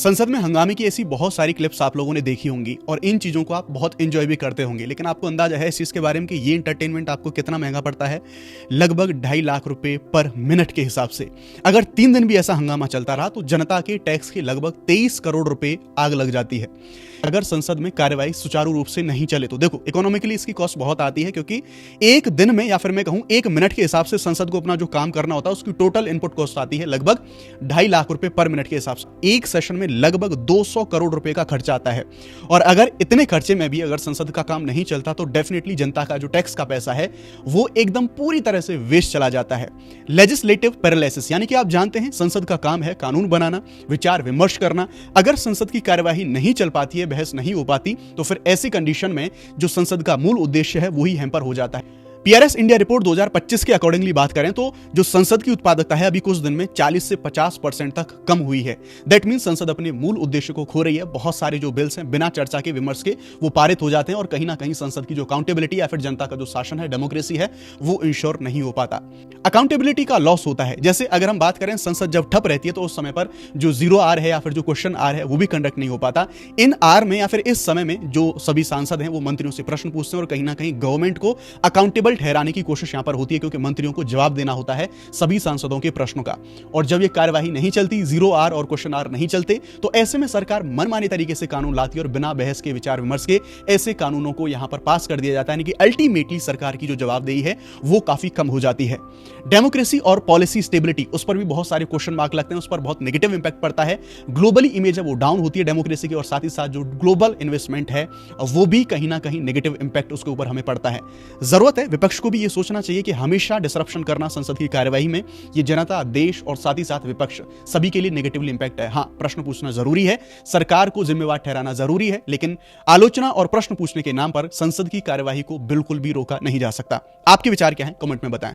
संसद में हंगामे की ऐसी बहुत सारी क्लिप्स आप लोगों ने देखी होंगी और इन चीजों को आप बहुत एंजॉय भी करते होंगे, लेकिन आपको अंदाजा है इस चीज के बारे में कि ये एंटरटेनमेंट आपको कितना महंगा पड़ता है? लगभग 2.5 लाख रुपए पर मिनट के हिसाब से। अगर 3 दिन भी ऐसा हंगामा चलता रहा तो जनता के टैक्स के लगभग 23 करोड़ रुपए आग लग जाती है। अगर संसद में कार्यवाही सुचारू रूप से नहीं चले तो देखो इकोनॉमिकली इसकी कॉस्ट बहुत आती है, क्योंकि एक दिन में या फिर मैं कहूं 1 मिनट के हिसाब से संसद को अपना जो काम करना होता है उसकी टोटल इनपुट कॉस्ट आती है लगभग 2.5 लाख रुपए पर मिनट के हिसाब से। एक सेशन में लगभग 200 करोड़ रुपए का खर्चा आता है, और अगर इतने खर्चे में भी अगर संसद का काम नहीं चलता तो डेफिनेटली जनता का जो टैक्स का पैसा है वो एकदम पूरी तरह से वेस्ट चला जाता है। लेजिस्लेटिव पैरालिसिस, यानी कि आप जानते हैं संसद का काम है कानून बनाना, विचार विमर्श करना। अगर संसद की कार्यवाही नहीं चल पाती है, बहस नहीं हो पाती, तो फिर ऐसी कंडीशन में जो संसद का मूल उद्देश्य है वही हैम्पर हो जाता है। पीआरएस इंडिया रिपोर्ट 2025 के अकॉर्डिंगली बात करें तो जो संसद की उत्पादकता है अभी कुछ दिन में 40 से 50% तक कम हुई है। दैट मीन संसद अपने मूल उद्देश्य को खो रही है। बहुत सारे जो बिल्स हैं बिना चर्चा के, विमर्श के वो पारित हो जाते हैं, और कहीं ना कहीं संसद की जो अकाउंटेबिलिटी या फिर जनता का जो शासन है, डेमोक्रेसी है, वो इंश्योर नहीं हो पाता। अकाउंटेबिलिटी का लॉस होता है। जैसे अगर हम बात करें संसद जब ठप रहती है तो उस समय पर जो 0 आर है या फिर जो क्वेश्चन आर है वो भी कंडक्ट नहीं हो पाता। इन आर में या फिर इस समय में जो सभी सांसद हैं वो मंत्रियों से प्रश्न पूछते हैं और कहीं ना कहीं गवर्नमेंट को अकाउंटेबल ठहराने की कोशिश यहां पर होती है, क्योंकि मंत्रियों को जवाब देना होता है सभी सांसदों के प्रश्नों का। और जब ये कार्यवाही नहीं चलती, 0 आर और क्वेश्चन आर नहीं चलते, तो ऐसे में सरकार मनमाने तरीके से कानून लाती है और बिना बहस के, विचार विमर्श के ऐसे कानूनों को यहां पर पास कर दिया जाता है, यानी कि अल्टीमेटली सरकार की जो जवाबदेही है वो काफी कम हो जाती है। डेमोक्रेसी और पॉलिसी स्टेबिलिटी, उस पर भी बहुत सारे क्वेश्चन मार्क लगते हैं, उस पर बहुत नेगेटिव इंपैक्ट पड़ता है। ग्लोबली इमेज है वो डाउन होती है डेमोक्रेसी की, और साथ ही साथ जो ग्लोबल इन्वेस्टमेंट है वो भी कहीं ना कहीं नेगेटिव इंपैक्ट उसके ऊपर हमें पड़ता है। जरूरत है विपक्ष को भी ये सोचना चाहिए कि हमेशा डिसरप्शन करना संसद की कार्यवाही में ये जनता, देश और साथ ही साथ विपक्ष सभी के लिए नेगेटिवली इंपैक्ट है। हां, प्रश्न पूछना जरूरी है, सरकार को जिम्मेवार ठहराना जरूरी है, लेकिन आलोचना और प्रश्न पूछने के नाम पर संसद की कार्यवाही को बिल्कुल भी रोका नहीं जा सकता। आपके विचार क्या हैं? कमेंट में बताएं।